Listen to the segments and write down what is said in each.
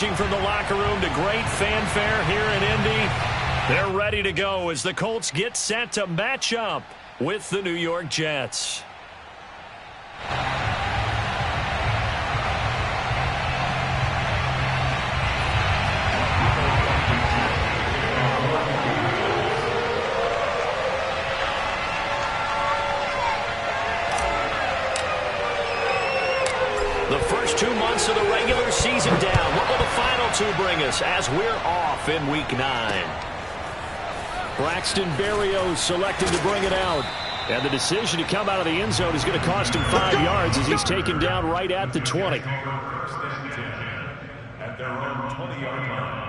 From the locker room to great fanfare here in Indy. They're ready to go as the Colts get set to match up with the New York Jets. The first 2 months of the regular season down. What will the final two bring us as we're off in Week 9? Braxton Berrios selected to bring it out. And the decision to come out of the end zone is going to cost him 5 yards as he's taken down right at the 20. At their own 20-yard line.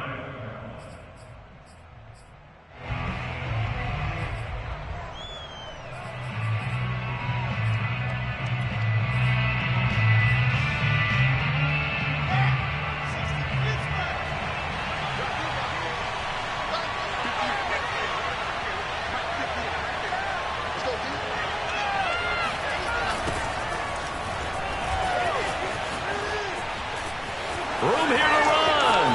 Room here to run.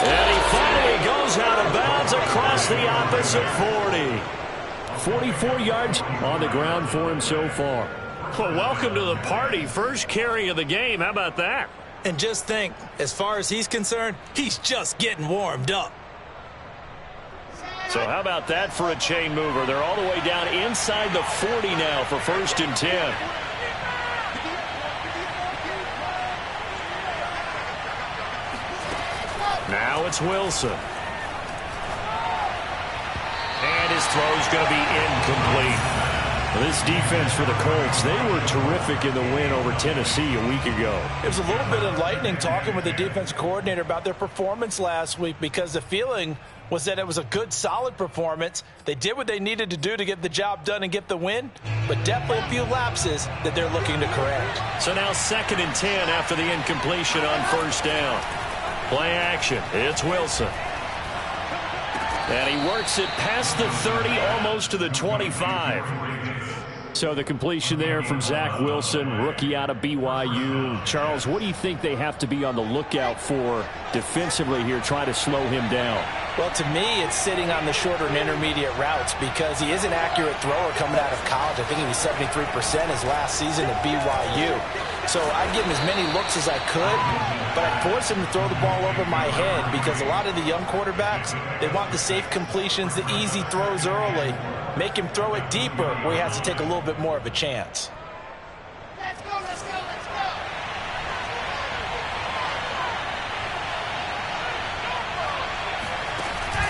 And he finally goes out of bounds across the opposite 40. 44 yards on the ground for him so far. Well, welcome to the party. First carry of the game. How about that? And just think, as far as he's concerned, he's just getting warmed up. So how about that for a chain mover? They're all the way down inside the 40 now for 1st and 10. Now it's Wilson. And his throw's going to be incomplete. This defense for the Colts, they were terrific in the win over Tennessee a week ago. It was a little bit enlightening talking with the defense coordinator about their performance last week because the feeling was that it was a good, solid performance. They did what they needed to do to get the job done and get the win, but definitely a few lapses that they're looking to correct. So now 2nd and 10 after the incompletion on 1st down. Play action. It's Wilson. And he works it past the 30, almost to the 25. So the completion there from Zach Wilson, rookie out of BYU. Charles, what do you think they have to be on the lookout for defensively here, trying to slow him down? Well, to me, it's sitting on the shorter and intermediate routes because he is an accurate thrower coming out of college. I think he was 73% his last season at BYU. So I'd give him as many looks as I could, but I'd force him to throw the ball over my head because a lot of the young quarterbacks, they want the safe completions, the easy throws early. Make him throw it deeper where he has to take a little bit more of a chance. Let's go, let's go, let's go.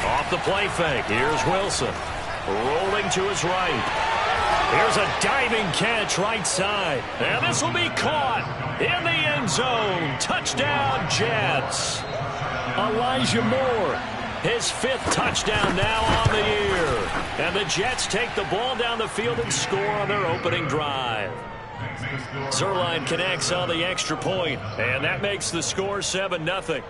Off the play fake. Here's Wilson. Rolling to his right. Here's a diving catch right side. And this will be caught in the end zone. Touchdown, Jets. Elijah Moore, his 5th touchdown now on the year. And the Jets take the ball down the field and score on their opening drive. Zuerlein connects on the extra point, and that makes the score 7-0.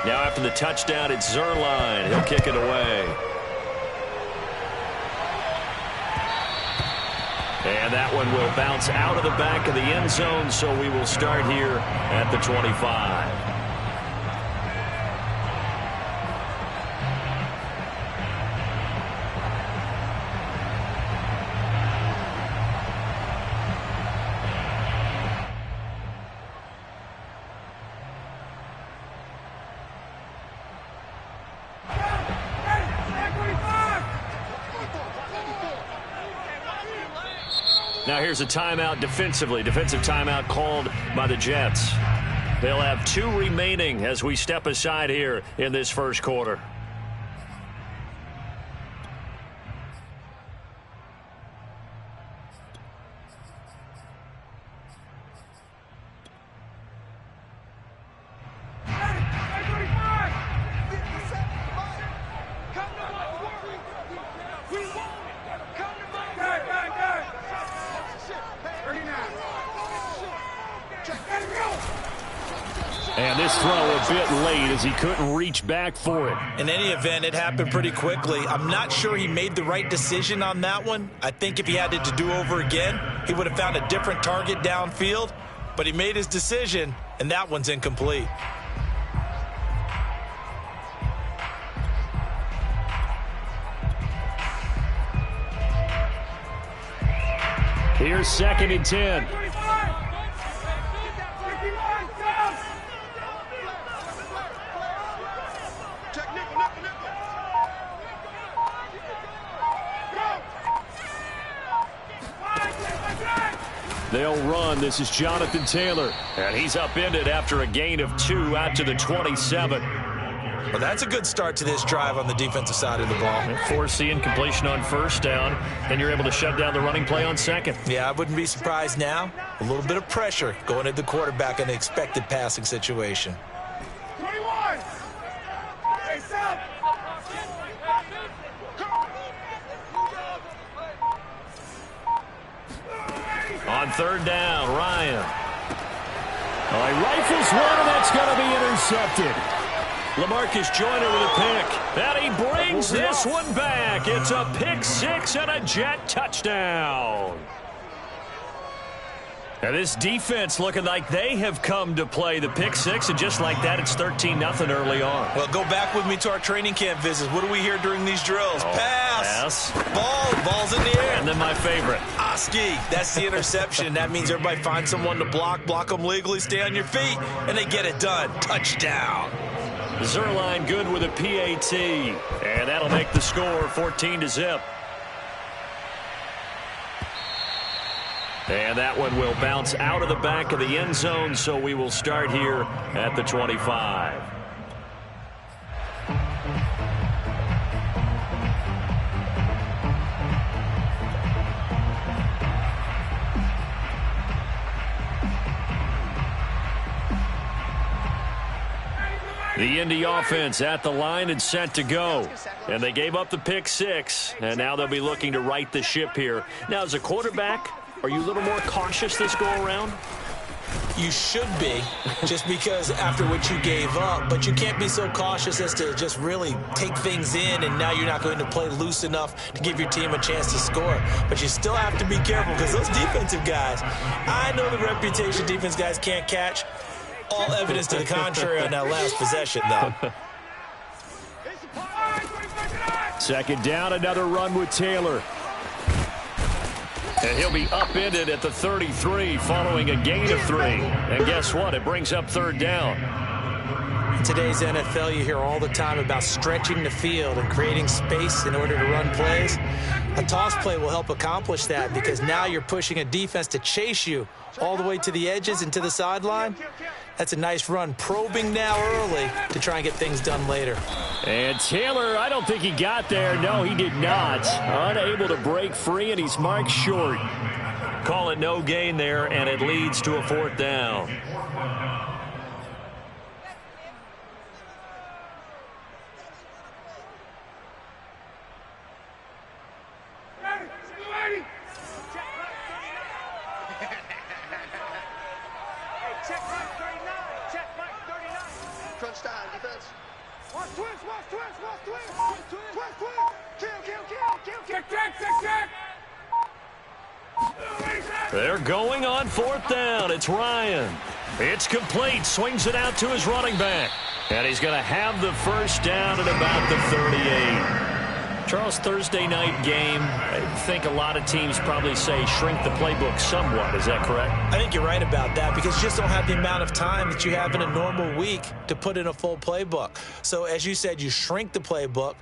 Now after the touchdown, it's Zuerlein. He'll kick it away. And that one will bounce out of the back of the end zone, so we will start here at the 25. Now here's a timeout defensively. Defensive timeout called by the Jets. They'll have 2 remaining as we step aside here in this first quarter. Come And this throw a bit late as he couldn't reach back for it. In any event, it happened pretty quickly. I'm not sure he made the right decision on that one. I think if he had it to do over again, he would have found a different target downfield. But he made his decision, and that one's incomplete. Here's 2nd and 10. They'll run. This is Jonathan Taylor. And he's upended after a gain of 2 out to the 27. Well, that's a good start to this drive on the defensive side of the ball. Force the incompletion on 1st down, and you're able to shut down the running play on 2nd. Yeah, I wouldn't be surprised now. A little bit of pressure going at the quarterback in the expected passing situation. 21! Hey, stop! On 3rd down, Ryan. He rifles one, and that's going to be intercepted. LaMarcus Joyner with a pick. And he brings this one back. It's a pick 6 and a Jet touchdown. And this defense looking like they have come to play the pick 6, and just like that, it's 13-0 early on. Well, go back with me to our training camp visits. What do we hear during these drills? Pass. Ball's in the air. And then my favorite. Oski, that's the interception. That means everybody finds someone to block them legally, stay on your feet, and they get it done. Touchdown. Zuerlein good with a PAT, and that'll make the score 14-0. And that one will bounce out of the back of the end zone, so we will start here at the 25. The Indy offense at the line and set to go. And they gave up the pick 6, and now they'll be looking to right the ship here. Now, as a quarterback, are you a little more cautious this go-around? You should be, just because after what you gave up. But you can't be so cautious as to just really take things in, and now you're not going to play loose enough to give your team a chance to score. But you still have to be careful, because those defensive guys, I know the reputation defense guys can't catch. All evidence to the contrary on that last possession, though. 2nd down, another run with Taylor. And he'll be upended at the 33 following a gain of 3. And guess what? It brings up 3rd down. In today's NFL, you hear all the time about stretching the field and creating space in order to run plays. A toss play will help accomplish that, because now you're pushing a defense to chase you all the way to the edges and to the sideline. That's a nice run, probing now early to try and get things done later. And Taylor, I don't think he got there. No, he did not. Unable to break free, and he's marked short. Call it no gain there, and it leads to a 4th down. Crunch time, defense. Watch twist. Kill. Check. They're going on 4th down. It's Ryan. It's complete. Swings it out to his running back. And he's going to have the 1st down at about the 38. Charles, Thursday night game, I think a lot of teams probably say shrink the playbook somewhat. Is that correct? I think you're right about that, because you just don't have the amount of time that you have in a normal week to put in a full playbook. So as you said, you shrink the playbook,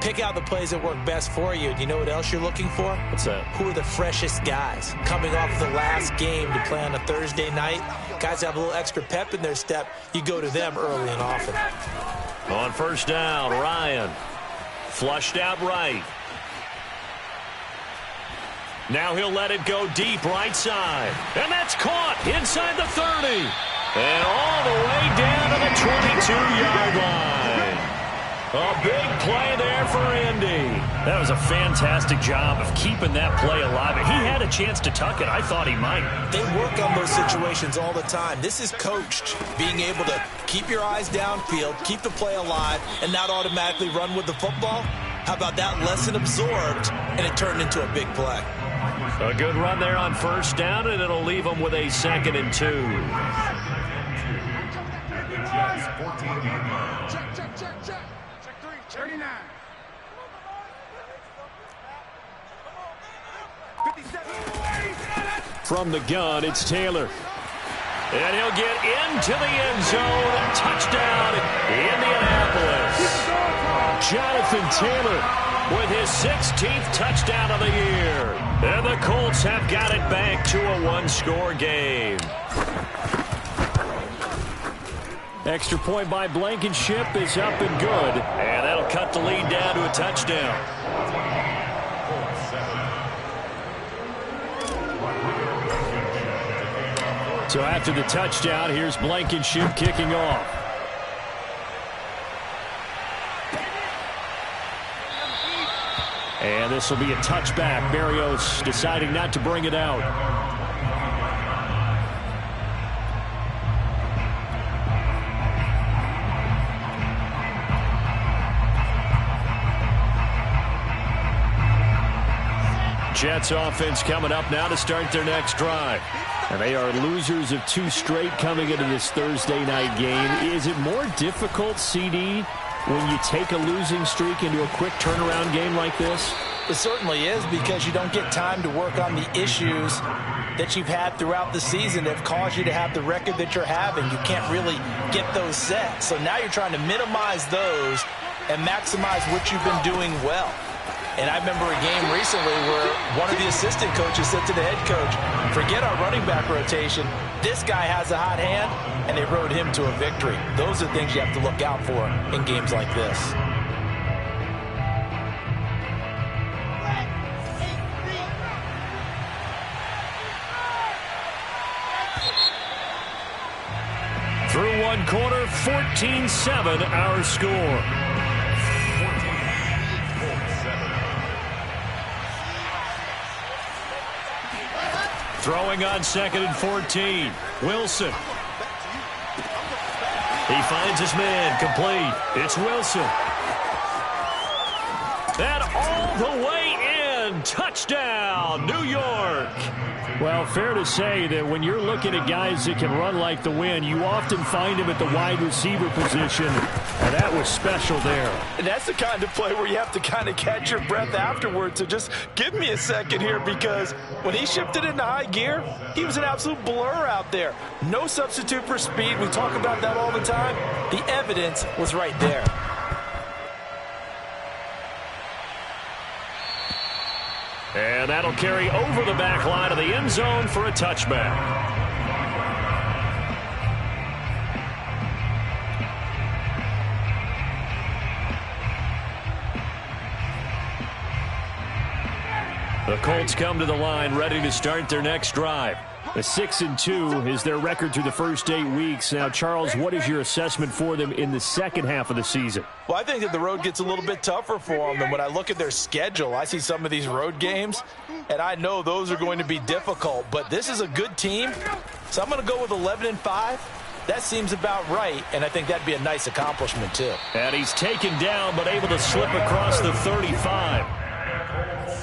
pick out the plays that work best for you. Do you know what else you're looking for? What's that? Who are the freshest guys coming off the last game to play on a Thursday night? Guys have a little extra pep in their step. You go to them early and often. On 1st down, Ryan. Flushed out right. Now he'll let it go deep right side. And that's caught inside the 30. And all the way down to the 22-yard line. A big play there for Indy. That was a fantastic job of keeping that play alive. He had a chance to tuck it. I thought he might. They work on those situations all the time. This is coached, being able to keep your eyes downfield, keep the play alive, and not automatically run with the football. How about that lesson absorbed, and it turned into a big play. A good run there on first down, and it'll leave them with a 2nd and 2. Check 39. 57. From the gun, it's Taylor. And he'll get into the end zone. Touchdown, Indianapolis. Jonathan Taylor with his 16th touchdown of the year. And the Colts have got it back to a one-score game. Extra point by Blankenship is up and good. And that'll cut the lead down to a touchdown. So after the touchdown, here's Blankenship kicking off. And this will be a touchback. Berrios deciding not to bring it out. Jets offense coming up now to start their next drive. And they are losers of 2 straight coming into this Thursday night game. Is it more difficult, CD, when you take a losing streak into a quick turnaround game like this? It certainly is, because you don't get time to work on the issues that you've had throughout the season that have caused you to have the record that you're having. You can't really get those set. So now you're trying to minimize those and maximize what you've been doing well. And I remember a game recently where one of the assistant coaches said to the head coach, forget our running back rotation. This guy has a hot hand, and they rode him to a victory. Those are things you have to look out for in games like this. Through one quarter, 14-7 our score. Throwing on 2nd and 14. Wilson. He finds his man, complete. It's Wilson. And all the way in. Touchdown, New York. Well, fair to say that when you're looking at guys that can run like the wind, you often find them at the wide receiver position, and that was special there. And that's the kind of play where you have to kind of catch your breath afterwards. So just give me a second here, because when he shifted into high gear, he was an absolute blur out there. No substitute for speed. We talk about that all the time. The evidence was right there. And that'll carry over the back line of the end zone for a touchback. The Colts come to the line ready to start their next drive. A 6-2 is their record through the first 8 weeks. Now, Charles, what is your assessment for them in the second half of the season? Well, I think that the road gets a little bit tougher for them. And when I look at their schedule, I see some of these road games, and I know those are going to be difficult. But this is a good team, so I'm going to go with 11-5. That seems about right, and I think that'd be a nice accomplishment, too. And he's taken down, but able to slip across the 35.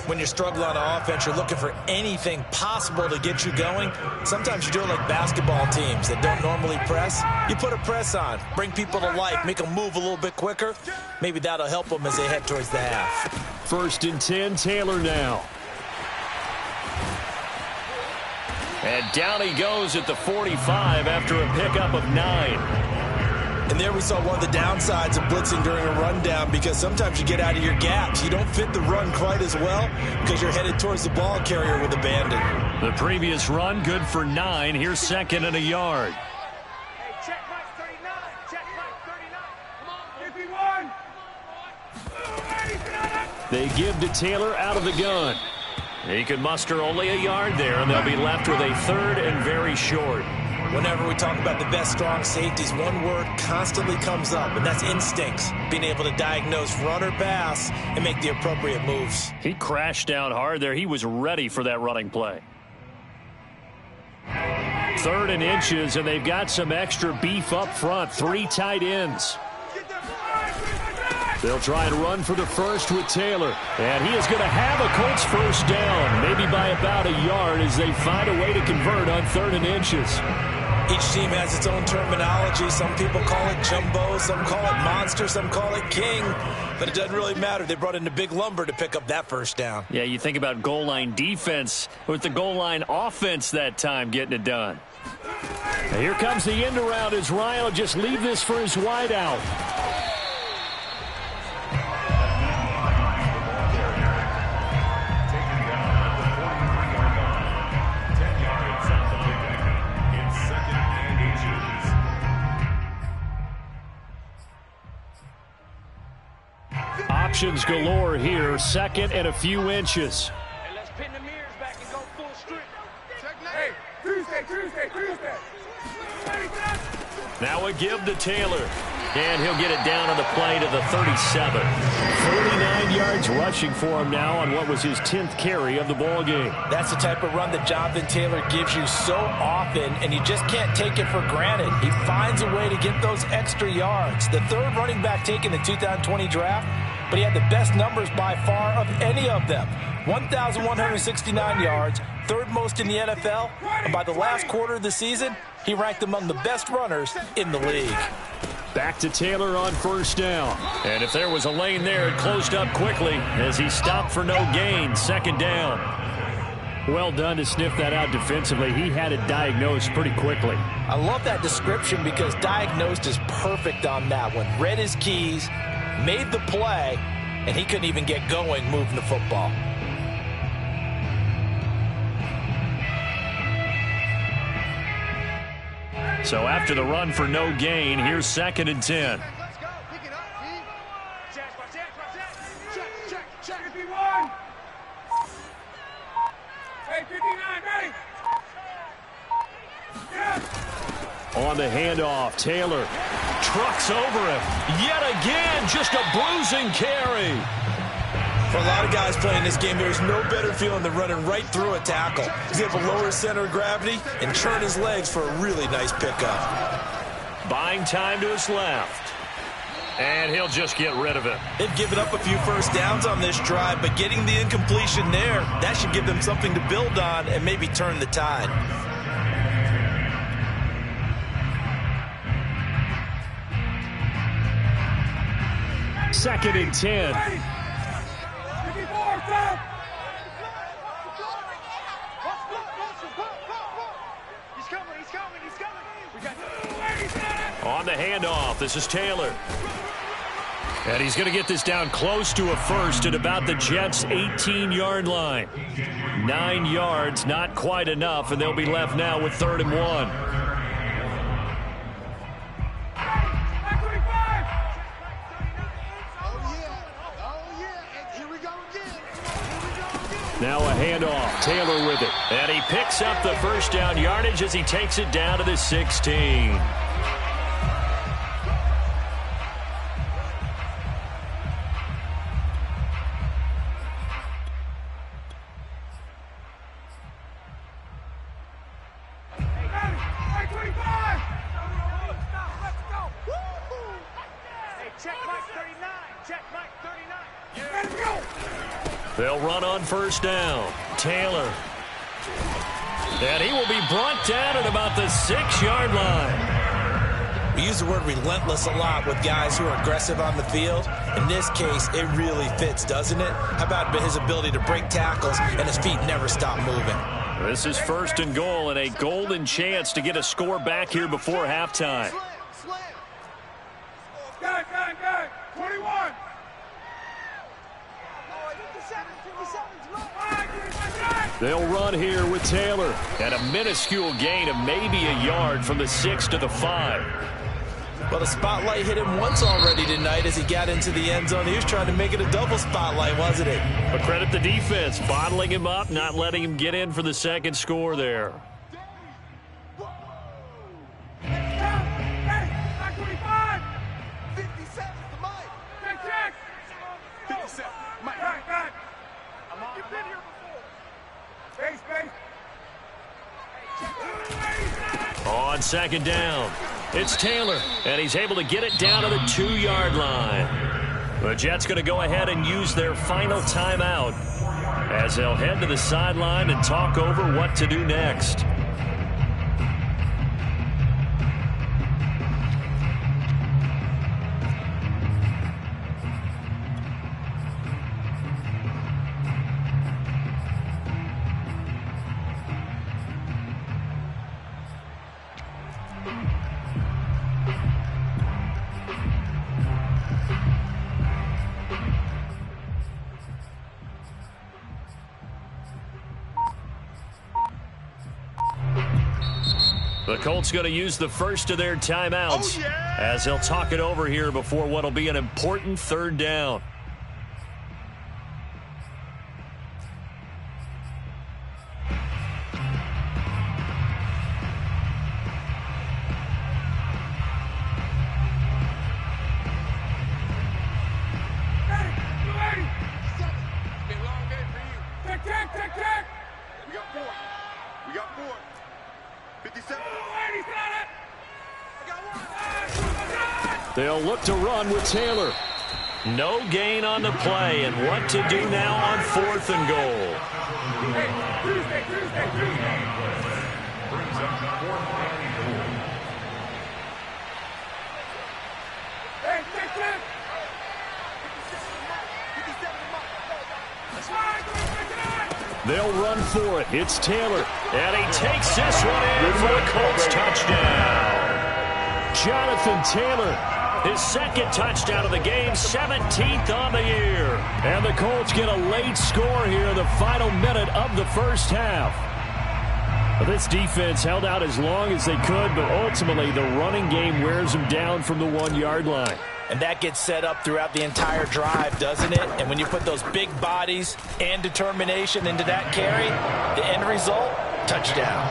When you're struggling on offense, you're looking for anything possible to get you going. Sometimes you do it like basketball teams that don't normally press. You put a press on, bring people to life, make them move a little bit quicker. Maybe that'll help them as they head towards the half. 1st and 10, Taylor now. And down he goes at the 45 after a pickup of 9. And there we saw one of the downsides of blitzing during a rundown, because sometimes you get out of your gaps. You don't fit the run quite as well because you're headed towards the ball carrier with abandon. The previous run good for 9. Here's 2nd and a yard. Hey, check Mike 39. Check Mike 39. Come on, 51. They give to Taylor out of the gun. He can muster only a yard there, and they'll be left with a 3rd and very short. Whenever we talk about the best strong safeties, one word constantly comes up, and that's instincts. Being able to diagnose run or pass and make the appropriate moves. He crashed down hard there. He was ready for that running play. 3rd and inches, and they've got some extra beef up front. 3 tight ends. They'll try and run for the first with Taylor. And he is going to have a Colts first down, maybe by about a yard as they find a way to convert on 3rd and inches. Each team has its own terminology. Some people call it jumbo, some call it monster, some call it king. But it doesn't really matter. They brought in the big lumber to pick up that first down. Yeah, you think about goal line defense with the goal line offense that time getting it done. And here comes the end around as Ryan will just leave this for his wideout. Options galore here. 2nd and a few inches. Hey, let's pin the mirrors back and go full strip. Hey, Tuesday. Now a give to Taylor. And he'll get it down on the play to the 37. 49 yards rushing for him now on what was his 10th carry of the ball game. That's the type of run that Jonathan Taylor gives you so often, and you just can't take it for granted. He finds a way to get those extra yards. The 3rd running back taken in the 2020 draft, but he had the best numbers by far of any of them. 1,169 yards, 3rd most in the NFL, and by the last quarter of the season, he ranked among the best runners in the league. Back to Taylor on first down. And if there was a lane there, it closed up quickly as he stopped for no gain. 2nd down. Well done to sniff that out defensively. He had it diagnosed pretty quickly. I love that description because diagnosed is perfect on that one. Read his keys, made the play, and he couldn't even get going moving the football. So after the run for no gain, here's 2nd and 10. Let's go. Pick it up, Check. 51. Hey, 59, ready. Yeah. On the handoff, Taylor trucks over him. Yet again, just a bruising carry. For a lot of guys playing this game, there's no better feeling than running right through a tackle. He's able to lower his center of gravity and turn his legs for a really nice pickup. Buying time to his left. And he'll just get rid of it. They've given up a few first downs on this drive, but getting the incompletion there, that should give them something to build on and maybe turn the tide. Second and 10. On the handoff, this is Taylor. And he's going to get this down close to a first at about the Jets' 18-yard line. 9 yards, not quite enough, and they'll be left now with 3rd and 1. Now a handoff, Taylor with it. And he picks up the first down yardage as he takes it down to the 16. They'll run on first down. Taylor. And he will be brought down at about the 6-yard line. We use the word relentless a lot with guys who are aggressive on the field. In this case, it really fits, doesn't it? How about his ability to break tackles and his feet never stop moving? This is 1st and goal and a golden chance to get a score back here before halftime. Go. 21. They'll run here with Taylor. And a minuscule gain of maybe a yard from the 6 to the 5. Well, the spotlight hit him once already tonight as he got into the end zone. He was trying to make it a double spotlight, wasn't it? But credit the defense, bottling him up, not letting him get in for the second score there. on second down. It's Taylor, and he's able to get it down to the 2-yard line. The Jets going to go ahead and use their final timeout as they'll head to the sideline and talk over what to do next. The Colts going to use the first of their timeouts as they'll talk it over here before what will be an important 3rd down. They'll look to run with Taylor. No gain on the play, and what to do now on 4th and goal. They'll run for it. It's Taylor, and he takes this one in for the Colts touchdown. Jonathan Taylor, his 2nd touchdown of the game, 17th on the year. And the Colts get a late score here in the final minute of the first half. This defense held out as long as they could, but ultimately the running game wears them down from the 1-yard line. And that gets set up throughout the entire drive, doesn't it? And when you put those big bodies and determination into that carry, the end result, touchdown.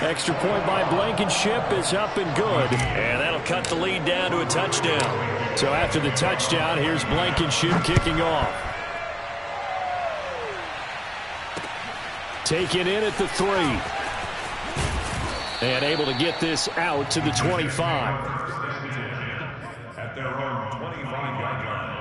Extra point by Blankenship is up and good. And that'll cut the lead down to a touchdown. So after the touchdown, here's Blankenship kicking off. Taken in at the 3. And able to get this out to the 25. At their own 25-yard line.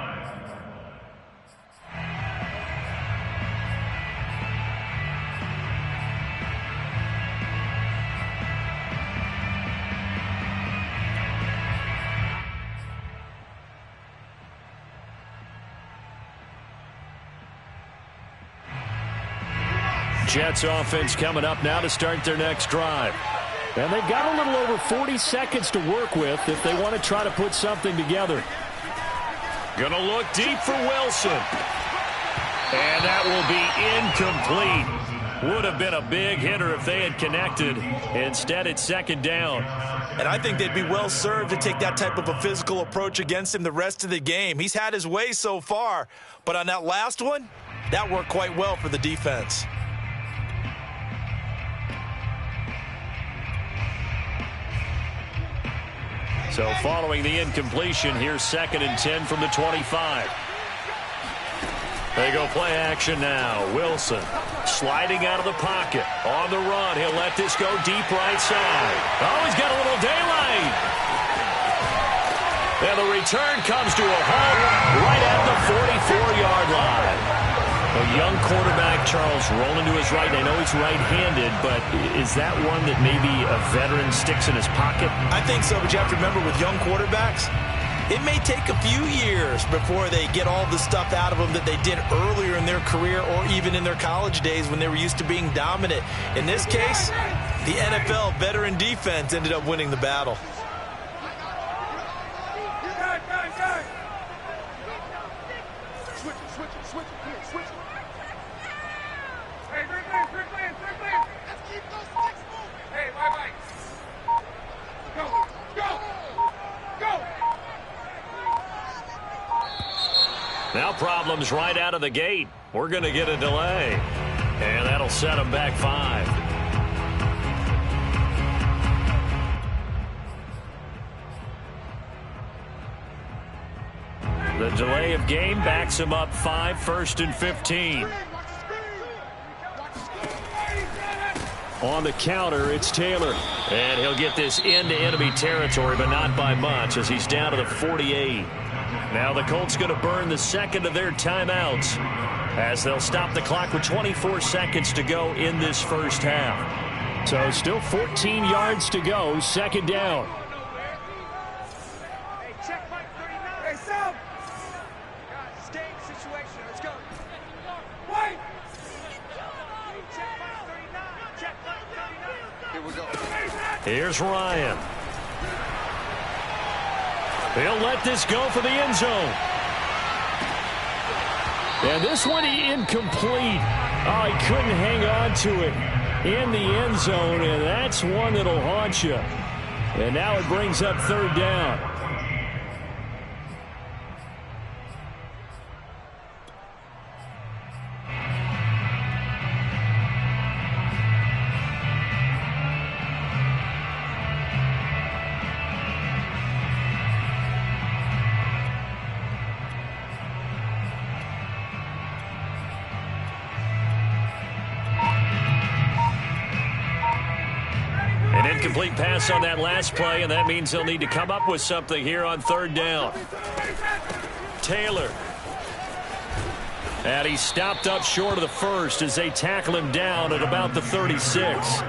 Jets offense coming up now to start their next drive. And they've got a little over 40 seconds to work with if they want to try to put something together. Gonna look deep for Wilson. And that will be incomplete. Would have been a big hitter if they had connected. Instead, it's 2nd down. And I think they'd be well served to take that type of a physical approach against him the rest of the game. He's had his way so far. But on that last one, that worked quite well for the defense. So following the incompletion, here's 2nd and 10 from the 25. They go play action now. Wilson sliding out of the pocket. On the run, he'll let this go deep right side. Oh, he's got a little daylight. And the return comes to a halt right at the 44-yard line. A young quarterback, Charles, rolling to his right. I know he's right-handed, but is that one that maybe a veteran sticks in his pocket? I think so, but you have to remember with young quarterbacks, it may take a few years before they get all the stuff out of them that they did earlier in their career or even in their college days when they were used to being dominant. In this case, the NFL veteran defense ended up winning the battle. Now problems right out of the gate. We're going to get a delay. And that'll set them back 5. The delay of game backs him up 5, 1st and 15. On the counter, it's Taylor. And he'll get this into enemy territory, but not by much, as he's down to the 48. Now the Colts going to burn the second of their timeouts, as they'll stop the clock with 24 seconds to go in this first half. So still 14 yards to go, second down. Hey, check Mike 39. Hey, Sam. Stay in the situation. Let's go. Wait. Hey, check Mike 39. Check Mike 39. Here we go. Here's Ryan. He'll let this go for the end zone. And this one incomplete. Oh, he couldn't hang on to it in the end zone, and that's one that'll haunt you. And now it brings up third down. Incomplete pass on that last play, and that means they'll need to come up with something here on third down. Taylor. And he stopped up short of the first as they tackle him down at about the 36.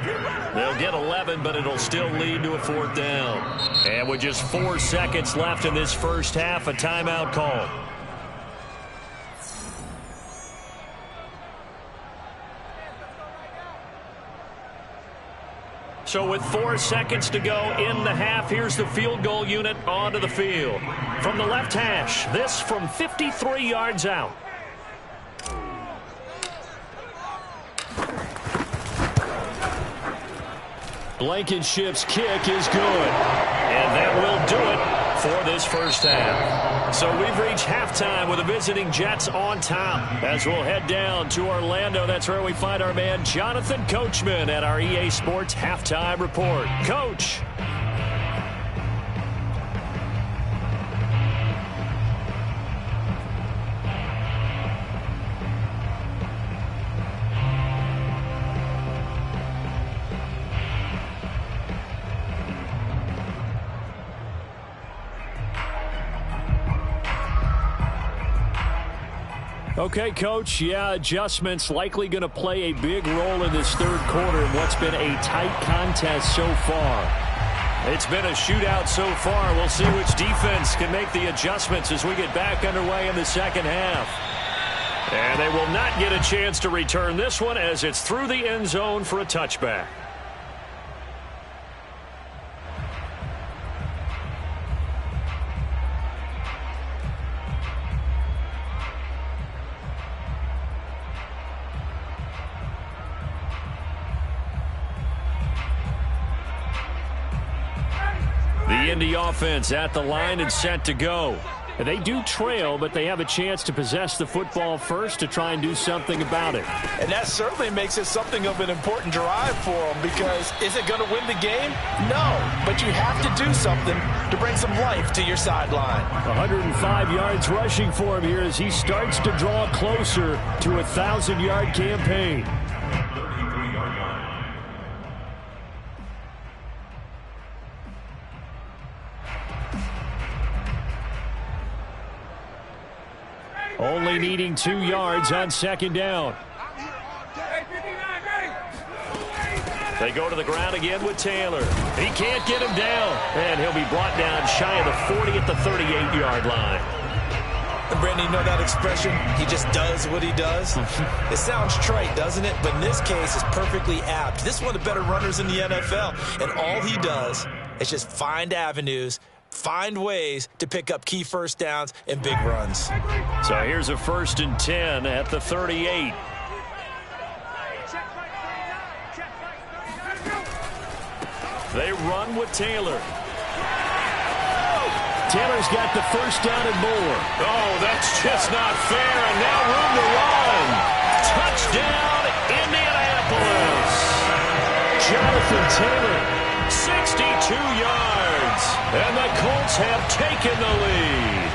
They'll get 11, but it'll still lead to a fourth down. And with just 4 seconds left in this first half, a timeout call. So with 4 seconds to go in the half, here's the field goal unit onto the field. From the left hash, this from 53 yards out. Blankenship's kick is good. And that will do it for this first half. So we've reached halftime with the visiting Jets on top. As we'll head down to Orlando, that's where we find our man Jonathan Coachman at our EA Sports Halftime Report. Coach. Okay, Coach, yeah, adjustments likely going to play a big role in this third quarter in what's been a tight contest so far. It's been a shootout so far. We'll see which defense can make the adjustments as we get back underway in the second half. And they will not get a chance to return this one as it's through the end zone for a touchback. The Indy offense at the line and set to go. They do trail, but they have a chance to possess the football first to try and do something about it. And that certainly makes it something of an important drive for them, because is it going to win the game? No, but you have to do something to bring some life to your sideline. 105 yards rushing for him here as he starts to draw closer to a 1,000-yard campaign. Only needing 2 yards on second down. They go to the ground again with Taylor. He can't get him down, and he'll be brought down shy of the 40 at the 38-yard line. And Brandon, you know that expression? He just does what he does. It sounds trite, doesn't it? But in this case, it's perfectly apt. This is one of the better runners in the NFL, and all he does is just find avenues, find ways to pick up key first downs and big runs. So here's a 1st and 10 at the 38. They run with Taylor. Taylor's got the first down and more. Oh, that's just not fair, and now room to run. Touchdown, Indianapolis. Jonathan Taylor, 62 yards. And the Colts have taken the lead.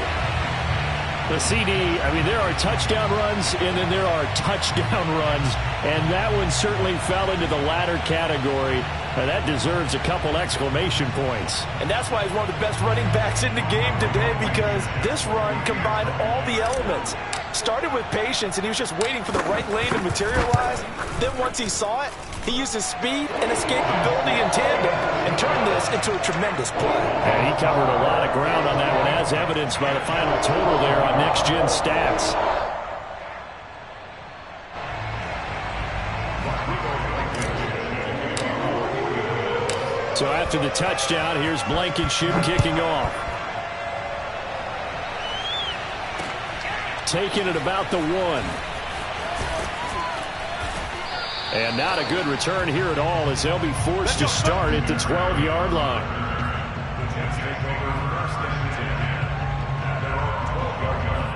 The CD, I mean, there are touchdown runs, and then there are touchdown runs, and that one certainly fell into the latter category. That deserves a couple exclamation points. And that's why he's one of the best running backs in the game today, because this run combined all the elements. Started with patience, and he was just waiting for the right lane to materialize. Then once he saw it, he used his speed and escapability in tandem and turned this into a tremendous play. And he covered a lot of ground on that one, as evidenced by the final total there on Next Gen Stats. So after the touchdown, here's Blankenship kicking off. Taking it about the 1. And not a good return here at all, as they'll be forced to start at the 12-yard line. The Jets take over first and 10 at their own 12-yard line.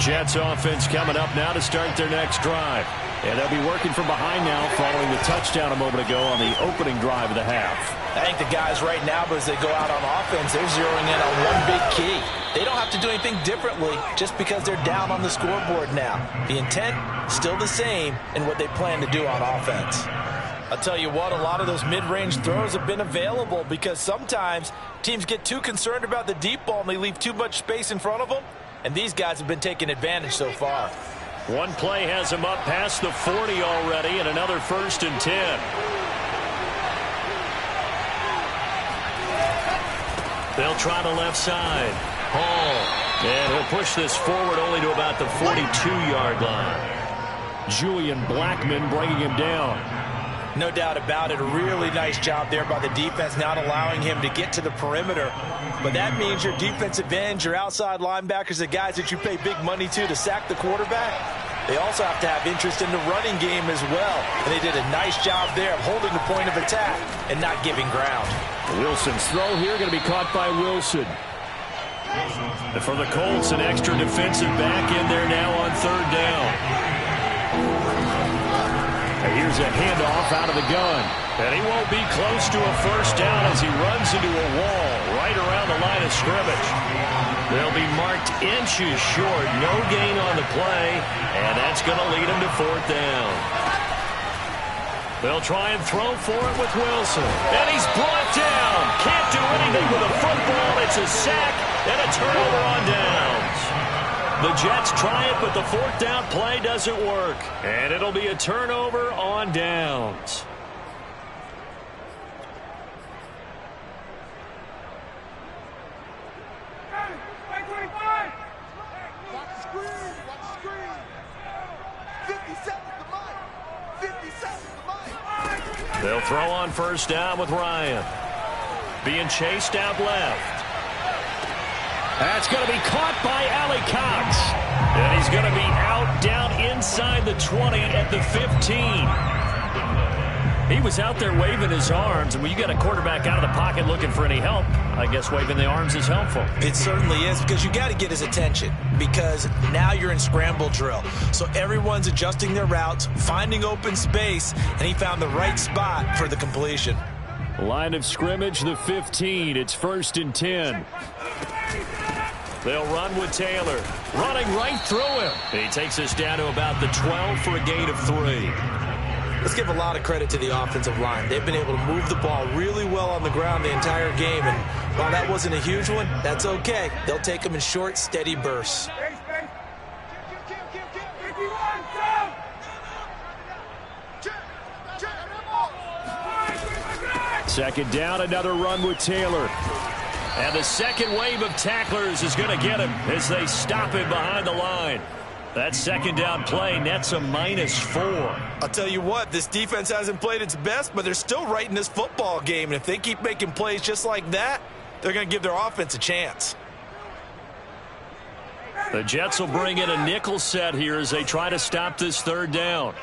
Jets offense coming up now to start their next drive. And they'll be working from behind now following the touchdown a moment ago on the opening drive of the half. I think the guys right now, as they go out on offense, they're zeroing in on one big key. They don't have to do anything differently just because they're down on the scoreboard now. The intent, still the same in what they plan to do on offense. I'll tell you what, a lot of those mid-range throws have been available because sometimes teams get too concerned about the deep ball and they leave too much space in front of them. And these guys have been taking advantage so far. One play has him up past the 40 already, and another 1st and 10. They'll try the left side. Hall. And he'll push this forward only to about the 42-yard line. Julian Blackmon bringing him down. No doubt about it. A really nice job there by the defense, not allowing him to get to the perimeter. But that means your defensive ends, your outside linebackers, the guys that you pay big money to sack the quarterback, they also have to have interest in the running game as well. And they did a nice job there of holding the point of attack and not giving ground. Wilson's throw here going to be caught by Wilson. And for the Colts, an extra defensive back in there now on 3rd down. Here's a handoff out of the gun. And he won't be close to a 1st down as he runs into a wall right around the line of scrimmage. They'll be marked inches short. No gain on the play. And that's going to lead him to 4th down. They'll try and throw for it with Wilson. And he's brought down. Can't do anything with a football. It's a sack and a turnover on downs. The Jets try it, but the 4th down play doesn't work. And it'll be a turnover on downs. They'll throw on 1st down with Ryan. Being chased out left. That's going to be caught by Ali Cox. And he's going to be out down inside the 20 at the 15. He was out there waving his arms. And when you got a quarterback out of the pocket looking for any help, I guess waving the arms is helpful. It certainly is, because you got to get his attention, because now you're in scramble drill. So everyone's adjusting their routes, finding open space, and he found the right spot for the completion. Line of scrimmage, the 15. It's 1st and 10. They'll run with Taylor. Running right through him. He takes us down to about the 12 for a gain of 3. Let's give a lot of credit to the offensive line. They've been able to move the ball really well on the ground the entire game. And while that wasn't a huge one, that's okay. They'll take them in short, steady bursts. Second down, another run with Taylor. And the second wave of tacklers is going to get him as they stop him behind the line. That 2nd down play nets a -4. I'll tell you what, this defense hasn't played its best, but they're still right in this football game. And if they keep making plays just like that, they're going to give their offense a chance. The Jets will bring in a nickel set here as they try to stop this 3rd down.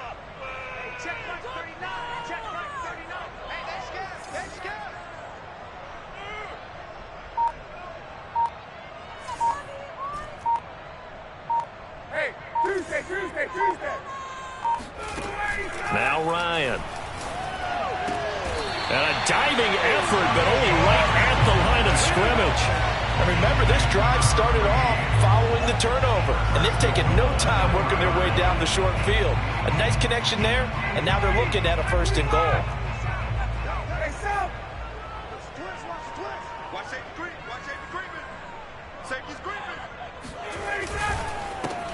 Now Ryan. advantage. And remember, this drive started off following the turnover, and they've taken no time working their way down the short field. A nice connection there, and now they're looking at a 1st and goal. Hey, Sam! Watch safety creep. Watch safety creeping. Safety's creeping.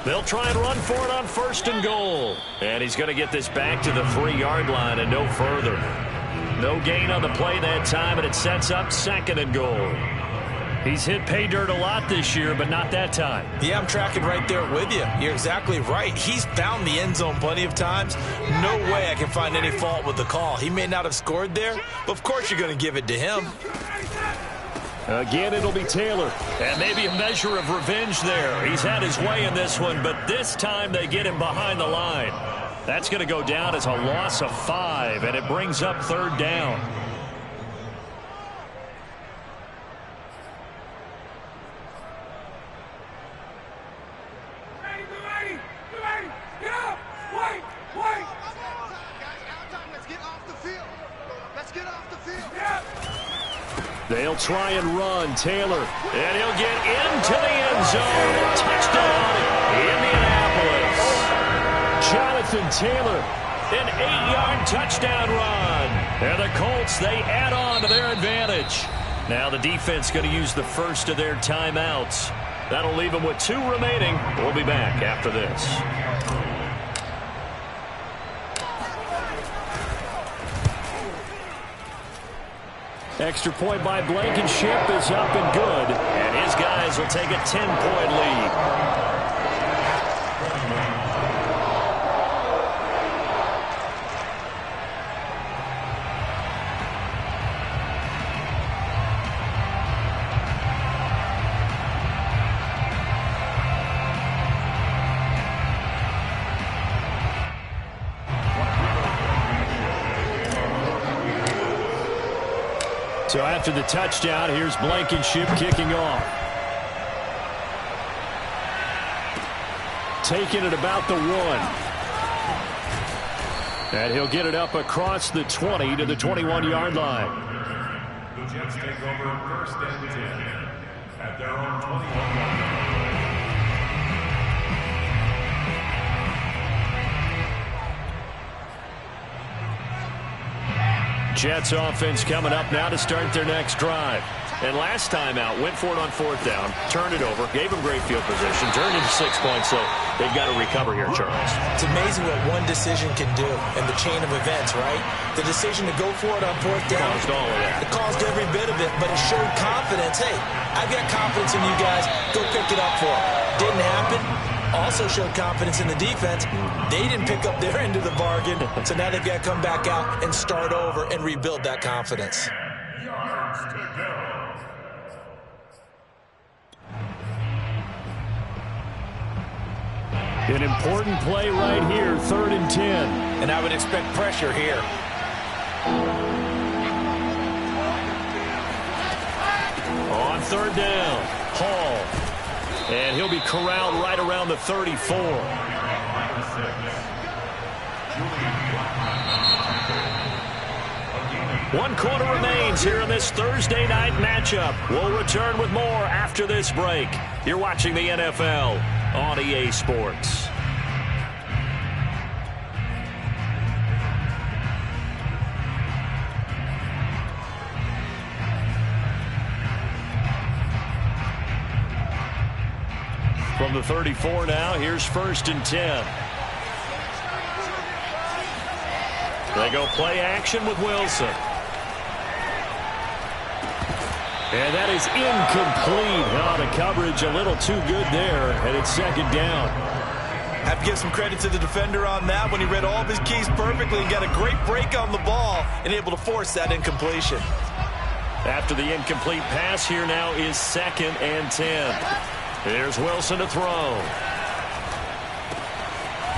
They'll try and run for it on 1st and goal. And he's going to get this back to the 3-yard line and no further. No gain on the play that time, and it sets up 2nd and goal. He's hit pay dirt a lot this year, but not that time. Yeah, I'm tracking right there with you. You're exactly right. He's found the end zone plenty of times. No way I can find any fault with the call. He may not have scored there, but of course you're going to give it to him. Again, it'll be Taylor. And maybe a measure of revenge there. He's had his way in this one, but this time they get him behind the line. That's going to go down as a loss of 5, and it brings up 3rd down. They'll try and run. Taylor, and he'll get into the end zone. Touchdown, Indianapolis. Jonathan Taylor, an 8-yard touchdown run. And the Colts, they add on to their advantage. Now the defense going to use the first of their timeouts. That'll leave them with 2 remaining. We'll be back after this. Extra point by Blankenship is up and good. And his guys will take a 10-point lead. So after the touchdown, here's Blankenship kicking off. Taking it about the 1. And he'll get it up across the 20 to the 21-yard line. The Jets take over 1st and 10 at their own 21-yard line. Jets offense coming up now to start their next drive. And last time out, went for it on 4th down, turned it over, gave them great field position, turned into 6 points, so they've got to recover here, Charles. It's amazing what one decision can do in the chain of events, right? The decision to go for it on 4th down, caused all of that. It caused every bit of it, but it showed confidence. Hey, I've got confidence in you guys. Go pick it up for them. Didn't happen. Also showed confidence in the defense. They didn't pick up their end of the bargain, so now they've got to come back out and start over and rebuild that confidence. Yards to go. An important play right here, 3rd and 10. And I would expect pressure here. On 3rd down, Hall. And he'll be corralled right around the 34. One quarter remains here in this Thursday night matchup. We'll return with more after this break. You're watching the NFL on EA Sports. From the 34 now, here's 1st and 10. They go play action with Wilson. And that is incomplete. Oh, the coverage a little too good there, and it's 2nd down. Have to give some credit to the defender on that when he read all of his keys perfectly and got a great break on the ball and able to force that incompletion. After the incomplete pass, here now is 2nd and 10. There's Wilson to throw.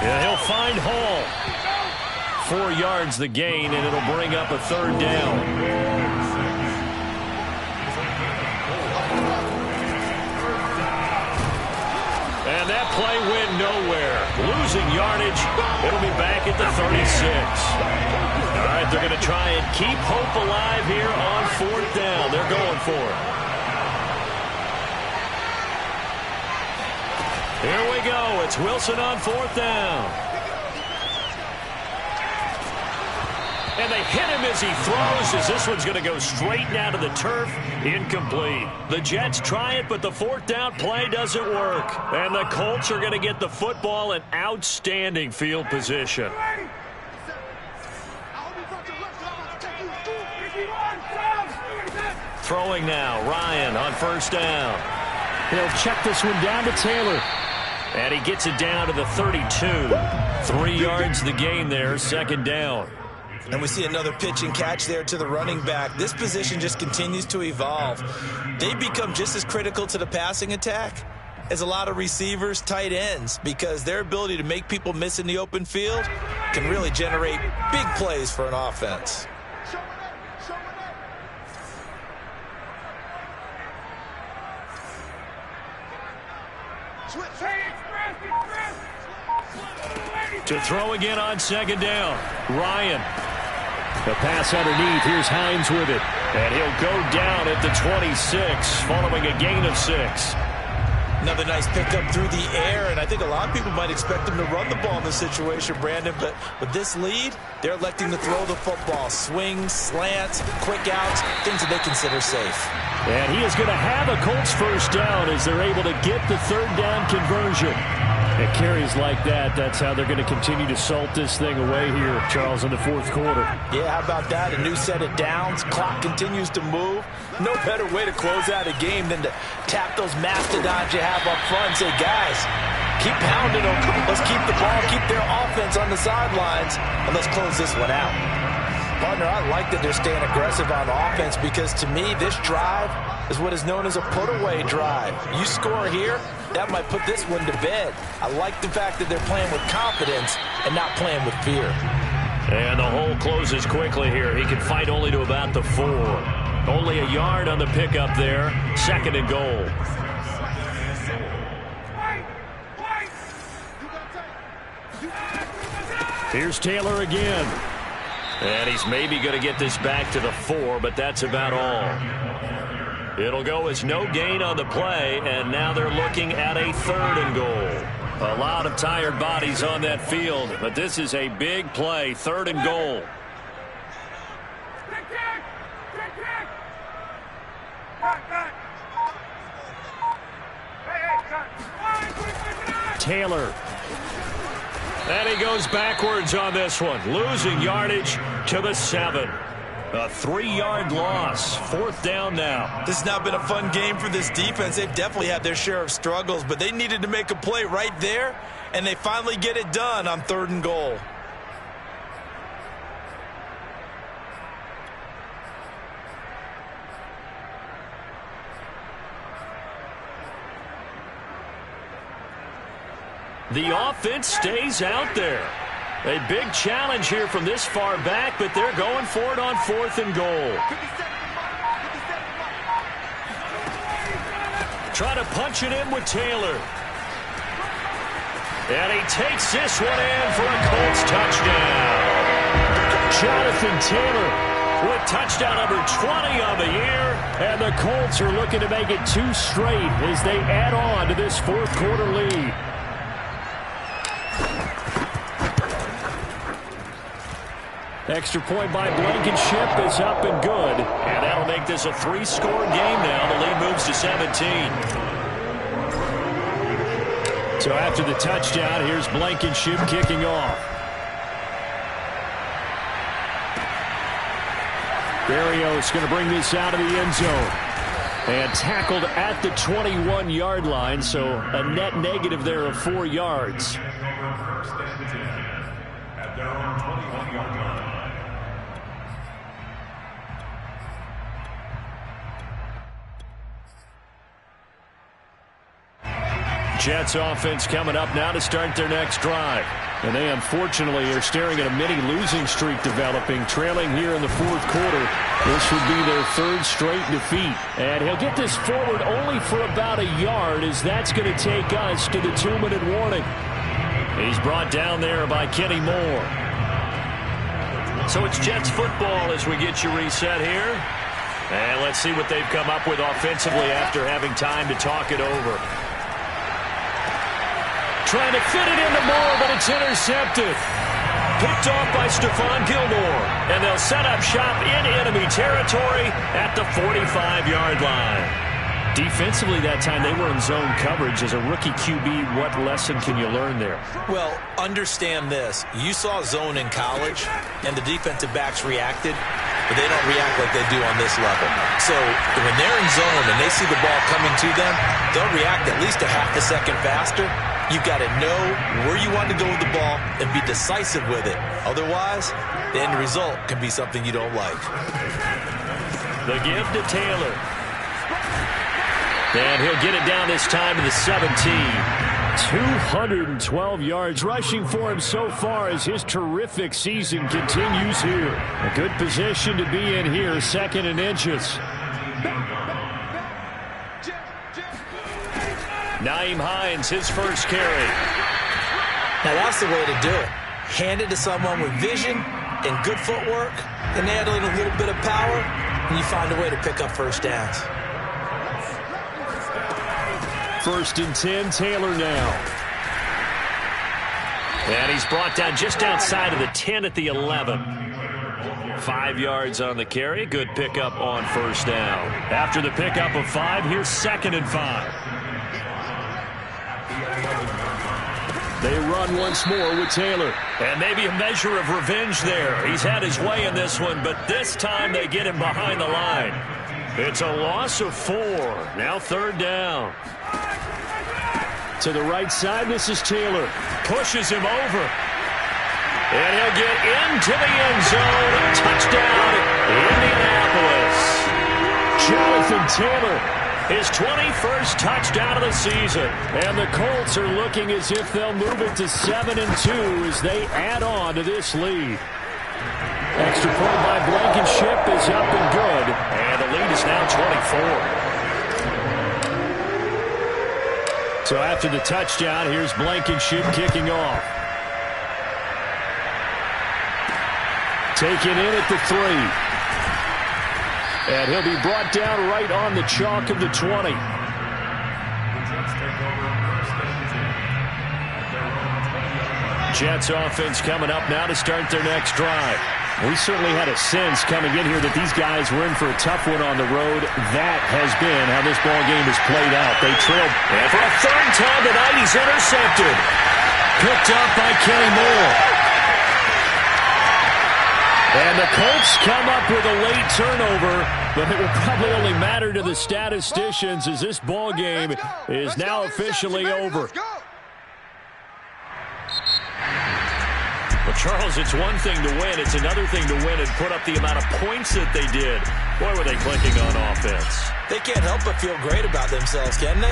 And he'll find Hall. 4 yards the gain, and it'll bring up a 3rd down. And that play went nowhere. Losing yardage. It'll be back at the 36. All right, they're going to try and keep hope alive here on 4th down. They're going for it. we go. It's Wilson on 4th down. And they hit him as he throws, as this one's going to go straight down to the turf. Incomplete. The Jets try it, but the 4th down play doesn't work. And the Colts are going to get the football in outstanding field position. Throwing now, Ryan on 1st down. He'll check this one down to Taylor. And he gets it down to the 32. 3 yards the gain there, 2nd down. And we see another pitch and catch there to the running back. This position just continues to evolve. They become just as critical to the passing attack as a lot of receivers, tight ends, because their ability to make people miss in the open field can really generate big plays for an offense. To throw again on 2nd down. Ryan. The pass underneath. Here's Hines with it. And he'll go down at the 26 following a gain of 6. Another nice pickup through the air, and I think a lot of people might expect them to run the ball in this situation, Brandon, but with this lead, they're electing to throw the football. Swings, slants, quick outs, things that they consider safe. And he is going to have a Colts 1st down as they're able to get the 3rd down conversion. It carries like that. That's how they're going to continue to salt this thing away here, Charles, in the 4th quarter. Yeah, how about that? A new set of downs. Clock continues to move. No better way to close out a game than to tap those mastodons you have up front and say, guys, keep pounding them. Let's keep the ball, keep their offense on the sidelines, and let's close this one out. Partner, I like that they're staying aggressive on offense because, to me, this drive is what is known as a put-away drive. You score here, that might put this one to bed. I like the fact that they're playing with confidence and not playing with fear. And the hole closes quickly here. He can fight only to about the 4. Only a yard on the pickup there. 2nd and goal. Here's Taylor again. And he's maybe going to get this back to the 4, but that's about all. It'll go as no gain on the play, and now they're looking at a 3rd and goal. A lot of tired bodies on that field, but this is a big play, 3rd and goal. Taylor. And he goes backwards on this one, losing yardage to the 7. A 3-yard loss. 4th down now. This has not been a fun game for this defense. They've definitely had their share of struggles, but they needed to make a play right there, and they finally get it done on 3rd and goal. The offense stays out there. A big challenge here from this far back, but they're going for it on 4th and goal. Try to punch it in with Taylor. And he takes this one in for a Colts touchdown. Jonathan Taylor with touchdown number 20 on the year. And the Colts are looking to make it 2 straight as they add on to this 4th quarter lead. Extra point by Blankenship is up and good. And that'll make this a 3-score game now. The lead moves to 17. So after the touchdown, here's Blankenship kicking off. Berrios going to bring this out of the end zone. And tackled at the 21-yard line, so a net negative there of 4 yards. At their own 21-yard line. Jets offense coming up now to start their next drive. And they unfortunately are staring at a mini losing streak developing, trailing here in the 4th quarter. This would be their 3rd straight defeat. And he'll get this forward only for about a yard, as that's going to take us to the 2-minute warning. He's brought down there by Kenny Moore. So it's Jets football as we get you reset here. And let's see what they've come up with offensively after having time to talk it over. trying to fit it into Moore, but it's intercepted. Picked off by Stephon Gilmore. And they'll set up shop in enemy territory at the 45-yard line. Defensively that time, they were in zone coverage. As a rookie QB, what lesson can you learn there? Well, understand this. You saw zone in college, and the defensive backs reacted, but they don't react like they do on this level. So when they're in zone and they see the ball coming to them, they'll react at least a half a second faster. You've got to know where you want to go with the ball and be decisive with it. Otherwise, the end result can be something you don't like. The give to Taylor. And he'll get it down this time to the 17. 212 yards rushing for him so far as his terrific season continues here. A good position to be in here, 2nd and inches. Nyheim Hines, his first carry. Now that's the way to do it. Hand it to someone with vision and good footwork, and add in a little bit of power, and you find a way to pick up first downs. 1st and 10, Taylor now. And he's brought down just outside of the 10 at the 11. 5 yards on the carry. Good pickup on first down. After the pickup of 5, here's 2nd and 5. They run once more with Taylor. And maybe a measure of revenge there. He's had his way in this one, but this time they get him behind the line. It's a loss of 4. Now 3rd down. To the right side, this is Taylor. Pushes him over. And he'll get into the end zone. Touchdown, Indianapolis. Jonathan Taylor, his 21st touchdown of the season. And the Colts are looking as if they'll move it to 7-2 as they add on to this lead. Extra point by Blankenship is up and good. And the lead is now 24. So after the touchdown, here's Blankenship kicking off. Taken in at the 3. And he'll be brought down right on the chalk of the 20. Jets offense coming up now to start their next drive. We certainly had a sense coming in here that these guys were in for a tough one on the road. That has been how this ball game has played out. They trailed. And for a 3rd time tonight, he's intercepted. Picked up by Kenny Moore. And the Colts come up with a late turnover, but it will probably only matter to the statisticians as this ball game is now officially over. Well, Charles, it's one thing to win. It's another thing to win and put up the amount of points that they did. Boy, were they clicking on offense. They can't help but feel great about themselves, can they?